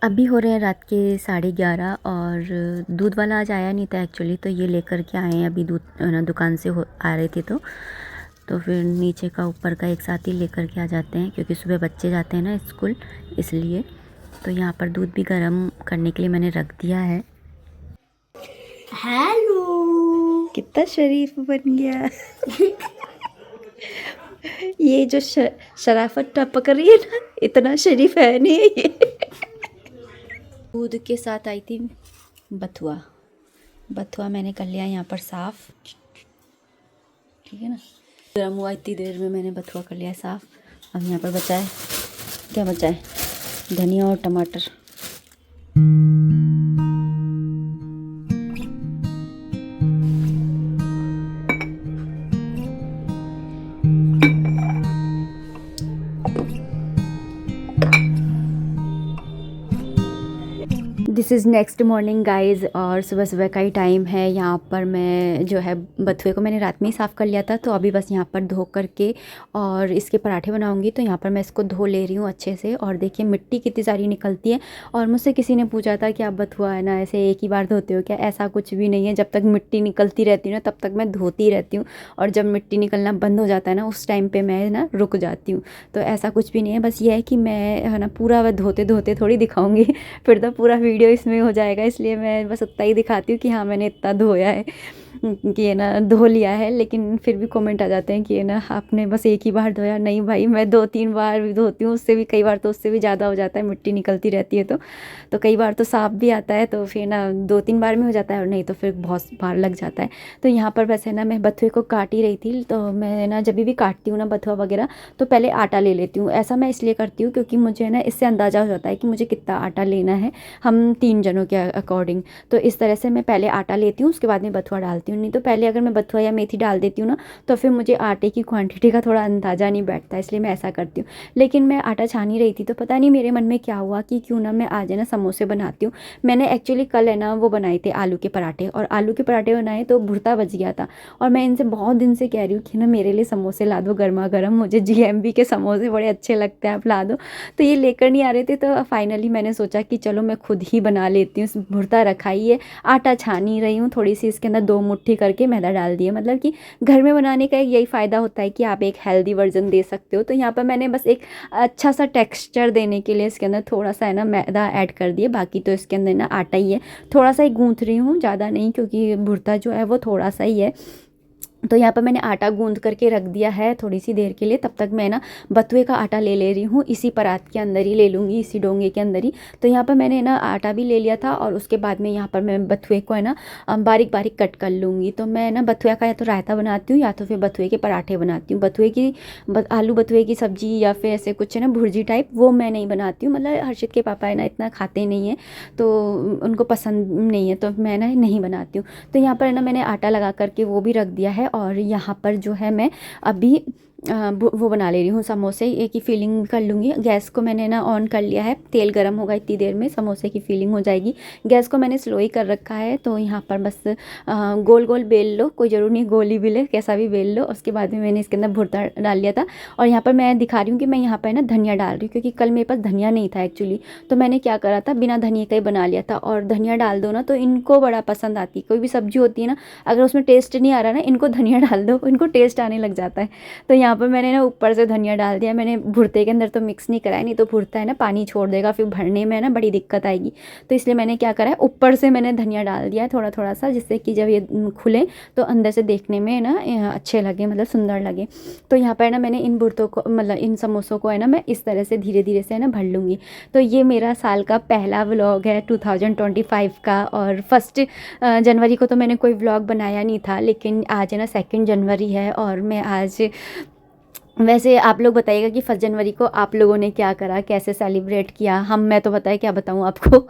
अभी हो रहे हैं रात के 11:30 और दूध वाला आज आया नहीं था एक्चुअली, तो ये लेकर के आए हैं अभी दूध ना, दुकान से हो आ रहे थे तो फिर नीचे का ऊपर का एक साथ ही लेकर के आ जाते हैं, क्योंकि सुबह बच्चे जाते हैं ना स्कूल, इसलिए। तो यहाँ पर दूध भी गर्म करने के लिए मैंने रख दिया है। हेलो, कितना शरीफ बन गया। ये जो शराफत टपक रही है ना, इतना शरीफ है नहीं ये। दूध के साथ आई थी बथुआ। बथुआ मैंने कर लिया यहाँ पर साफ़, ठीक है ना। गर्म हुआ इतनी देर में मैंने बथुआ कर लिया साफ़। अब यहाँ पर बचा है, क्या बचा है, धनिया और टमाटर। This is next morning guys, और सुबह सुबह का ही टाइम है। यहाँ पर मैं जो है बथुए को मैंने रात में ही साफ़ कर लिया था, तो अभी बस यहाँ पर धो करके और इसके पराठे बनाऊँगी। तो यहाँ पर मैं इसको धो ले रही हूँ अच्छे से, और देखिए मिट्टी कितनी सारी निकलती है। और मुझसे किसी ने पूछा था कि आप बथुआ है ना ऐसे एक ही बार धोते हो क्या? ऐसा कुछ भी नहीं है, जब तक मिट्टी निकलती रहती है ना तब तक मैं धोती रहती हूँ, और जब मिट्टी निकलना बंद हो जाता है ना उस टाइम पर मैं ना रुक जाती हूँ। तो ऐसा कुछ भी नहीं है, बस ये है कि मैं है ना पूरा वह धोते धोते थोड़ी दिखाऊँगी, फिर तो पूरा वीडियो इसमें हो जाएगा, इसलिए मैं बस उतना ही दिखाती हूँ कि हाँ मैंने इतना धोया है, कि है ना धो लिया है। लेकिन फिर भी कमेंट आ जाते हैं कि है ना आपने बस एक ही बार धोया। नहीं भाई, मैं 2-3 बार भी धोती हूँ, उससे भी कई बार तो उससे भी ज़्यादा हो जाता है, मिट्टी निकलती रहती है तो कई बार तो साफ भी आता है, तो फिर ना 2-3 बार में हो जाता है, और नहीं तो फिर बहुत बार लग जाता है। तो यहाँ पर वैसे ना मैं बथुए को काट ही रही थी, तो मैं ना जब भी काटती हूँ ना बथुआ वगैरह, तो पहले आटा ले लेती हूँ। ऐसा मैं इसलिए करती हूँ क्योंकि मुझे ना इससे अंदाज़ा हो जाता है कि मुझे कितना आटा लेना है, हम 3 जनों के अकॉर्डिंग। तो इस तरह से मैं पहले आटा लेती हूँ, उसके बाद में बथुआ डालती हूँ। नहीं तो पहले अगर मैं बथुआ या मेथी डाल देती हूँ ना, तो फिर मुझे आटे की क्वांटिटी का थोड़ा अंदाज़ा नहीं बैठता, इसलिए मैं ऐसा करती हूँ। लेकिन मैं आटा छान ही रही थी, तो पता नहीं मेरे मन में क्या हुआ कि क्यों ना मैं आज है ना समोसे बनाती हूँ। मैंने एक्चुअली कल है ना वो बनाए थे आलू के पराठे, और आलू के पराठे बनाए तो भुर्ता बच गया था। और मैं इनसे बहुत दिन से कह रही हूँ कि ना मेरे लिए समोसे ला दो गर्मा गर्म, मुझे जीएमबी के समोसे बड़े अच्छे लगते हैं, आप ला दो। तो ये लेकर नहीं आ रहे थे, तो फाइनली मैंने सोचा कि चलो मैं खुद ही बना लेती हूँ। भुर्ता रखा ही है, आटा छान ही रही हूँ, थोड़ी सी इसके अंदर 2 मुट्ठी करके मैदा डाल दिया। मतलब कि घर में बनाने का यही फ़ायदा होता है कि आप एक हेल्दी वर्जन दे सकते हो। तो यहाँ पर मैंने बस एक अच्छा सा टेक्सचर देने के लिए इसके अंदर थोड़ा सा है ना मैदा ऐड कर दिया, बाकी तो इसके अंदर ना आटा ही है। थोड़ा सा ही गूँथ रही हूँ, ज़्यादा नहीं, क्योंकि भुर्ता जो है वो थोड़ा सा ही है। तो यहाँ पर मैंने आटा गूंद करके रख दिया है थोड़ी सी देर के लिए। तब तक मैं ना बथुए का आटा ले रही हूँ, इसी परात के अंदर ही ले लूँगी, इसी डोंगे के अंदर ही। तो यहाँ पर मैंने ना आटा भी ले लिया था, और उसके बाद में यहाँ पर मैं बथुए को है ना बारीक बारीक कट कर लूँगी। तो मैं ना बथुए का या तो रायता बनाती हूँ, या तो फिर बथुए के पराठे बनाती हूँ। बथुए की आलू बथुए की सब्ज़ी या फिर ऐसे कुछ है ना भुर्जी टाइप, वो मैं नहीं बनाती हूँ। मतलब हर्षित के पापा है ना इतना खाते नहीं है, तो उनको पसंद नहीं है, तो मैं ना नहीं बनाती हूँ। तो यहाँ पर है ना मैंने आटा लगा करके वो भी रख दिया है, और यहाँ पर जो है मैं अभी वो बना ले रही हूँ समोसे। एक ही फीलिंग कर लूँगी। गैस को मैंने ना ऑन कर लिया है, तेल गरम होगा इतनी देर में समोसे की फीलिंग हो जाएगी। गैस को मैंने स्लो ही कर रखा है। तो यहाँ पर बस गोल गोल बेल लो, कोई ज़रूर नहीं गोल ही बेले, कैसा भी बेल लो। उसके बाद में मैंने इसके अंदर भुर्ता डाल लिया था, और यहाँ पर मैं दिखा रही हूँ कि मैं यहाँ पर ना धनिया डाल रही हूँ, क्योंकि कल मेरे पास धनिया नहीं था एक्चुअली। तो मैंने क्या करा था, बिना धनिया का ही बना लिया था। और धनिया डाल दो ना तो इनको बड़ा पसंद आती है। कोई भी सब्जी होती है ना, अगर उसमें टेस्ट नहीं आ रहा ना, इनको धनिया डाल दो, इनको टेस्ट आने लग जाता है। तो यहाँ पर मैंने ना ऊपर से धनिया डाल दिया। मैंने भुर्ते के अंदर तो मिक्स नहीं कराया, नहीं तो भुर्ता है ना पानी छोड़ देगा, फिर भरने में ना बड़ी दिक्कत आएगी। तो इसलिए मैंने क्या करा है, ऊपर से मैंने धनिया डाल दिया है थोड़ा थोड़ा सा, जिससे कि जब ये खुले तो अंदर से देखने में ना अच्छे लगे, मतलब सुंदर लगे। तो यहाँ पर ना मैंने इन भुर्तों को, मतलब इन समोसों को है ना मैं इस तरह से धीरे धीरे से है ना भर लूँगी। तो ये मेरा साल का पहला व्लॉग है 2025 का, और 1 जनवरी को तो मैंने कोई व्लॉग बनाया नहीं था, लेकिन आज है ना 2 जनवरी है, और मैं आज वैसे आप लोग बताइएगा कि 1 जनवरी को आप लोगों ने क्या करा, कैसे सेलिब्रेट किया। मैं तो बताया क्या बताऊँ आपको।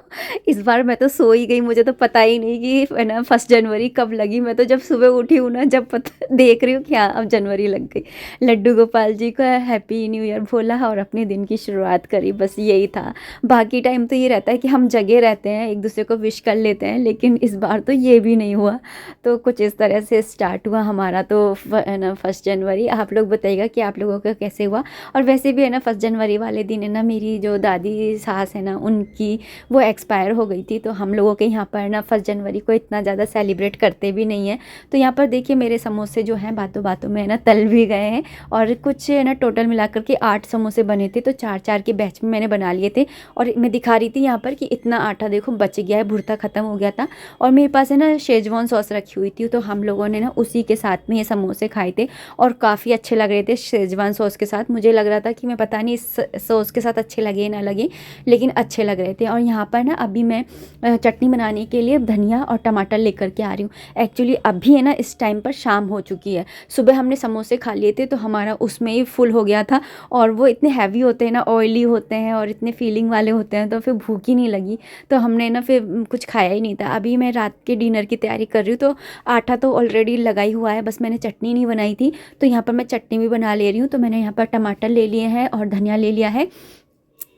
इस बार मैं तो सो ही गई, मुझे तो पता ही नहीं कि है ना 1 जनवरी कब लगी। मैं तो जब सुबह उठी हूँ ना, जब पता देख रही हूँ कि हाँ अब जनवरी लग गई। लड्डू गोपाल जी को हैप्पी न्यू ईयर बोला और अपने दिन की शुरुआत करी, बस यही था। बाकी टाइम तो ये रहता है कि हम जगे रहते हैं, एक दूसरे को विश कर लेते हैं, लेकिन इस बार तो ये भी नहीं हुआ। तो कुछ इस तरह से स्टार्ट हुआ हमारा तो है ना 1 जनवरी। आप लोग बताइएगा कि आप आप लोगों का कैसे हुआ। और वैसे भी है ना 1 जनवरी वाले दिन है ना मेरी जो दादी सास है ना उनकी वो एक्सपायर हो गई थी, तो हम लोगों के यहाँ पर ना 1 जनवरी को इतना ज़्यादा सेलिब्रेट करते भी नहीं है। तो यहाँ पर देखिए मेरे समोसे जो हैं बातों बातों में है ना तल भी गए हैं, और कुछ है ना टोटल मिलाकर के 8 समोसे बने थे, तो 4-4 के बैच में मैंने बना लिए थे। और मैं दिखा रही थी यहाँ पर कि इतना आटा देखो बच गया है, भुर्ता ख़त्म हो गया था। और मेरे पास है ना शेजवान सॉस रखी हुई थी, तो हम लोगों ने ना उसी के साथ में ये समोसे खाए थे और काफ़ी अच्छे लग रहे थे शेजवान सॉस के साथ। मुझे लग रहा था कि मैं पता नहीं इस सॉस के साथ अच्छे लगे ना लगे, लेकिन अच्छे लग रहे थे। और यहाँ पर ना अभी मैं चटनी बनाने के लिए धनिया और टमाटर लेकर के आ रही हूँ। एक्चुअली अभी है ना इस टाइम पर शाम हो चुकी है, सुबह हमने समोसे खा लिए थे तो हमारा उसमें ही फुल हो गया था, और वो इतने हैवी होते हैं ना, ऑयली होते हैं और इतने फीलिंग वाले होते हैं, तो फिर भूख ही नहीं लगी, तो हमने ना फिर कुछ खाया ही नहीं था। अभी मैं रात के डिनर की तैयारी कर रही हूँ, तो आटा तो ऑलरेडी लगा ही हुआ है, बस मैंने चटनी नहीं बनाई थी, तो यहाँ पर मैं चटनी भी बना ले रही हूँ। तो मैंने यहाँ पर टमाटर ले लिए हैं और धनिया ले लिया है,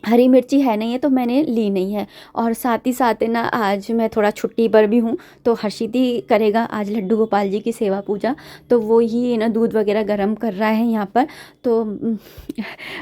हरी मिर्ची है नहीं है तो मैंने ली नहीं है। और साथ ही साथ है ना आज मैं थोड़ा छुट्टी पर भी हूँ, तो हर्षित ही करेगा आज लड्डू गोपाल जी की सेवा पूजा, तो वो ही ना दूध वगैरह गर्म कर रहा है यहाँ पर। तो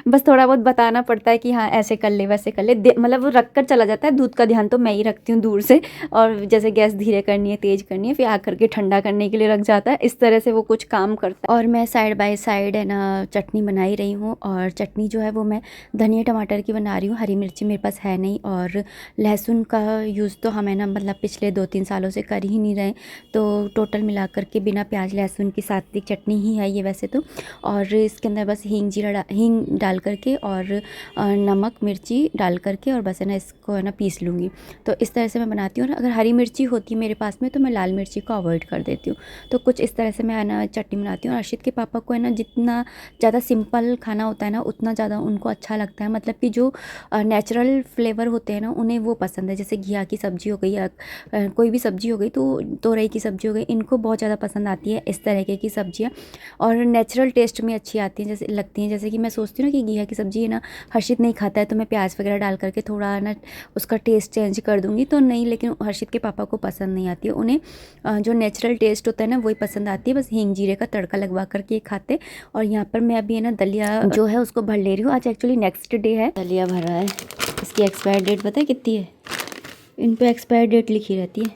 बस थोड़ा बहुत बताना पड़ता है कि हाँ ऐसे कर ले वैसे कर ले, मतलब वो रख कर चला जाता है। दूध का ध्यान तो मैं ही रखती हूँ दूर से, और जैसे गैस धीरे करनी है तेज़ करनी है, फिर आकर के ठंडा करने के लिए रख जाता है, इस तरह से वो कुछ काम करता है। और मैं साइड बाय साइड है ना चटनी बना ही रही हूँ, और चटनी जो है वो मैं धनिया टमाटर की बना रही हूँ, हरी मिर्ची मेरे पास है नहीं, और लहसुन का यूज़ तो हमें ना मतलब पिछले 2-3 सालों से कर ही नहीं रहे, तो टोटल मिलाकर के बिना प्याज लहसुन की सात्विक चटनी ही है ये वैसे तो। और इसके अंदर बस हींग डाल करके और नमक मिर्ची डाल करके और बस है ना इसको है ना पीस लूँगी, तो इस तरह से मैं बनाती हूँ। अगर हरी मिर्ची होती है मेरे पास में तो मैं लाल मिर्ची को अवॉइड कर देती हूँ। तो कुछ इस तरह से मैं है ना चटनी बनाती हूँ। और अर्शित के पापा को है ना जितना ज़्यादा सिंपल खाना होता है ना उतना ज़्यादा उनको अच्छा लगता है, मतलब कि जो नेचुरल फ्लेवर होते हैं ना उन्हें वो पसंद है। जैसे घिया की सब्ज़ी हो गई या कोई भी सब्ज़ी हो गई, तो तोरई की सब्ज़ी हो गई, इनको बहुत ज़्यादा पसंद आती है इस तरीके की सब्ज़ियाँ, और नेचुरल टेस्ट में अच्छी आती हैं, जैसे लगती हैं। जैसे कि मैं सोचती हूँ ना कि घिया की सब्ज़ी है ना हर्षित नहीं खाता है, तो मैं प्याज वगैरह डाल करके थोड़ा ना उसका टेस्ट चेंज कर दूँगी, तो नहीं, लेकिन हर्षित के पापा को पसंद नहीं आती है, उन्हें जो नेचुरल टेस्ट होता है ना वही पसंद आती है, बस हींग जीरे का तड़का लगवा करके खाते। और यहाँ पर मैं अभी है ना दलिया जो है उसको भर ले रही हूँ। आज एक्चुअली नेक्स्ट डे है, दलिया भर रहा है। इसकी एक्सपायर डेट पता है कितनी है? इन पे एक्सपायर डेट लिखी रहती है,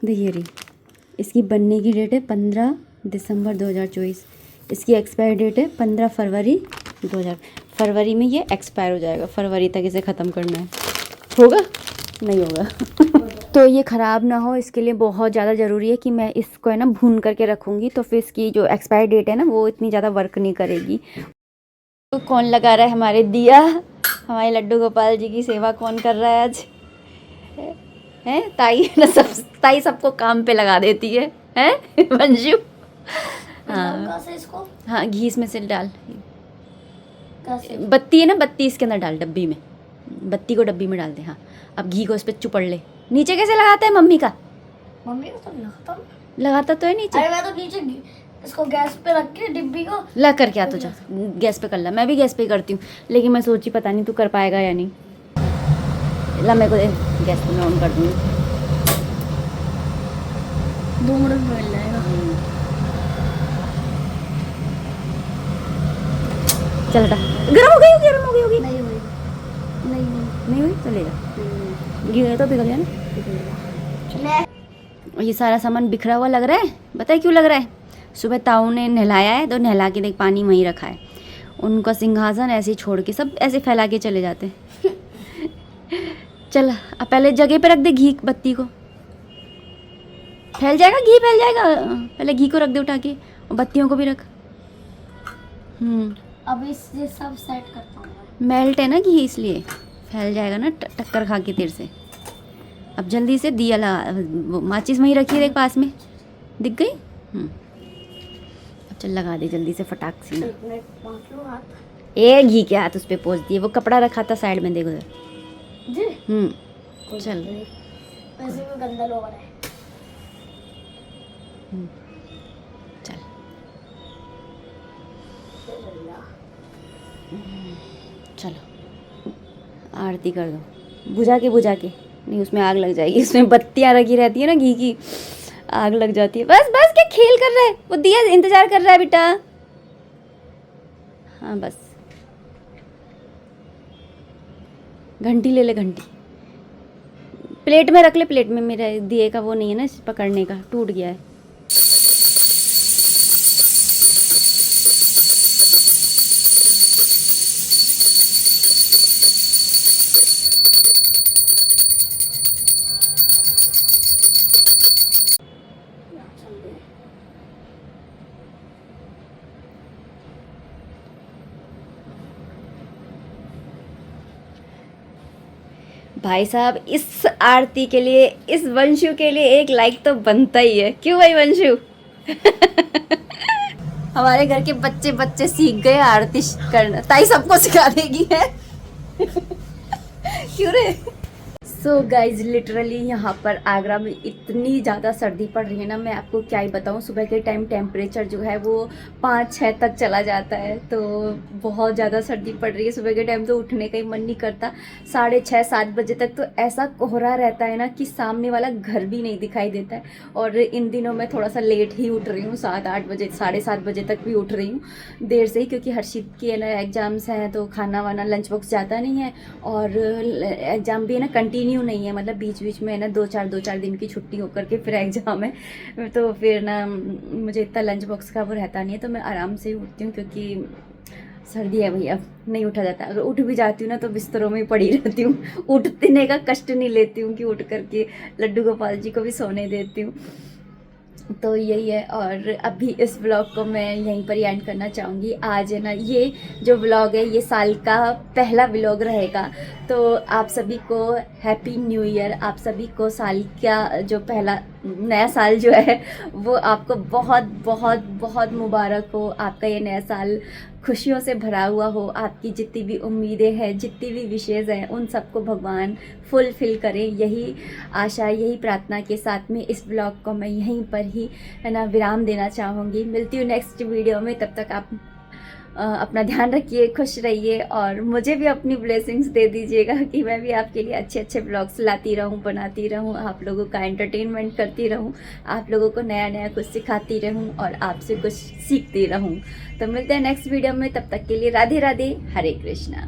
देखिए रही। इसकी बनने की डेट है 15 दिसंबर 2024, इसकी एक्सपायर डेट है 15 फरवरी 2000। फरवरी में ये एक्सपायर हो जाएगा, फरवरी तक इसे ख़त्म करना है। होगा? नहीं होगा। तो ये ख़राब ना हो इसके लिए बहुत ज़्यादा ज़रूरी है कि मैं इसको है ना भून करके रखूँगी, तो फिर इसकी जो एक्सपायर डेट है ना वो इतनी ज़्यादा वर्क नहीं करेगी। तो कौन लगा रहा है हमारे दिया? हमारे लड्डू गोपाल जी की सेवा कौन कर रहा है आज? है ताई ना, ताई सबको काम पे लगा देती है मंजू। हाँ हाँ, घी इसमें से डाल, बत्ती है ना, बत्ती इसके अंदर डाल, डब्बी में, बत्ती को डब्बी में डाल दे। हाँ, अब घी को इस पर चुपड़ ले। नीचे कैसे लगाता है मम्मी का? मम्मी को तो लगाता तो है नीचे। अरे मैं तो नीचे इसको गैस पे रख के डिब्बी को ला कर क्या, तो जा गैस पे कर ला, मैं भी गैस पे करती हूँ, लेकिन मैं सोची पता नहीं तू कर पाएगा या नहीं। ला मेरे को दे, गैस पे मैं ऑन कर दूँगी, 2 मिनट में मिल जाएगा। चल हटा, गर्म हो गई होगी, गर्म हो गई होगी। नहीं हुई, नहीं हुई, चलेगा, घी तो पिघल गया ना। और ये सारा सामान बिखरा हुआ लग रहा है, बताए क्यों लग रहा है? सुबह ताऊ ने नहलाया है, तो नहला के देख पानी वहीं रखा है, उनका सिंहासन ऐसे ही छोड़ के सब ऐसे फैला के चले जाते हैं। चल अब पहले जगह पे रख दे घी, बत्ती को फैल जाएगा, घी फैल जाएगा, पहले घी को रख दे उठा के, और बत्तियों को भी रख। अब ये सब सेट करता हूँ। मेल्ट है ना घी, इसलिए फैल जाएगा ना, टक्कर खा के तेरे से। अब जल्दी से दिया लगा, माचिस वहीं रखी है देख पास में, दिख गई। अब चल लगा दे जल्दी से फटाक सी ना। ए घी के हाथ उस पर पोंछ दिए, वो कपड़ा रखा था साइड में, देखो जी। चल वैसे भी गंदा लग रहा है। चल चलो आरती कर दो, बुझा के नहीं, उसमें आग लग जाएगी, उसमें बत्तियाँ रखी रहती है ना घी की, आग लग जाती है। बस बस क्या खेल कर रहा है वो, दिया इंतजार कर रहा है बेटा। हाँ बस, घंटी ले ले, घंटी प्लेट में रख ले, प्लेट में मेरा दिए का वो नहीं है ना पकड़ने का, टूट गया है। भाई साहब, इस आरती के लिए, इस वंशु के लिए एक लाइक तो बनता ही है, क्यों भाई वंशु? हमारे घर के बच्चे बच्चे सीख गए आरती करना, ताई सबको सिखा देगी है। क्यों रे? सो गाइज लिटरली यहाँ पर आगरा में इतनी ज़्यादा सर्दी पड़ रही है ना, मैं आपको क्या ही बताऊँ। सुबह के टाइम टेम्परेचर जो है वो 5-6 तक चला जाता है, तो बहुत ज़्यादा सर्दी पड़ रही है। सुबह के टाइम तो उठने का ही मन नहीं करता। 6:30-7 बजे तक तो ऐसा कोहरा रहता है ना कि सामने वाला घर भी नहीं दिखाई देता है। और इन दिनों मैं थोड़ा सा लेट ही उठ रही हूँ, 7-8 बजे, 7:30 बजे तक भी उठ रही हूँ देर से ही, क्योंकि हर्षित की है ना एग्ज़ाम्स हैं, तो खाना वाना लंच बॉक्स जाता नहीं है, और एग्ज़ाम भी है ना कंटिन्यू नहीं है, मतलब बीच बीच में है ना 2-4 दिन की छुट्टी होकर के फिर एग्ज़ाम है, तो फिर ना मुझे इतना लंच बॉक्स का वो रहता नहीं है, तो मैं आराम से ही उठती हूँ, क्योंकि सर्दी है भैया, नहीं उठा जाता। अगर उठ भी जाती हूँ ना तो बिस्तरों में ही पड़ी रहती हूँ, उठने का कष्ट नहीं लेती हूँ कि उठ करके लड्डू गोपाल जी को भी सोने देती हूँ। तो यही है, और अभी इस व्लॉग को मैं यहीं पर ही एंड करना चाहूँगी। आज है ना ये जो व्लॉग है ये साल का पहला व्लॉग रहेगा, तो आप सभी को हैप्पी न्यू ईयर। आप सभी को साल का जो पहला नया साल जो है वो आपको बहुत बहुत बहुत मुबारक हो। आपका ये नया साल खुशियों से भरा हुआ हो। आपकी जितनी भी उम्मीदें हैं, जितनी भी विशेज़ हैं, उन सबको भगवान फुलफिल करें, यही आशा, यही प्रार्थना के साथ में इस ब्लॉग को मैं यहीं पर ही है ना विराम देना चाहूँगी। मिलती हूँ नेक्स्ट वीडियो में, तब तक आप अपना ध्यान रखिए, खुश रहिए, और मुझे भी अपनी ब्लेसिंग्स दे दीजिएगा कि मैं भी आपके लिए अच्छे अच्छे ब्लॉग्स लाती रहूं, बनाती रहूं, आप लोगों का एंटरटेनमेंट करती रहूं, आप लोगों को नया नया कुछ सिखाती रहूं और आपसे कुछ सीखती रहूं। तो मिलते हैं नेक्स्ट वीडियो में, तब तक के लिए राधे राधे, हरे कृष्णा।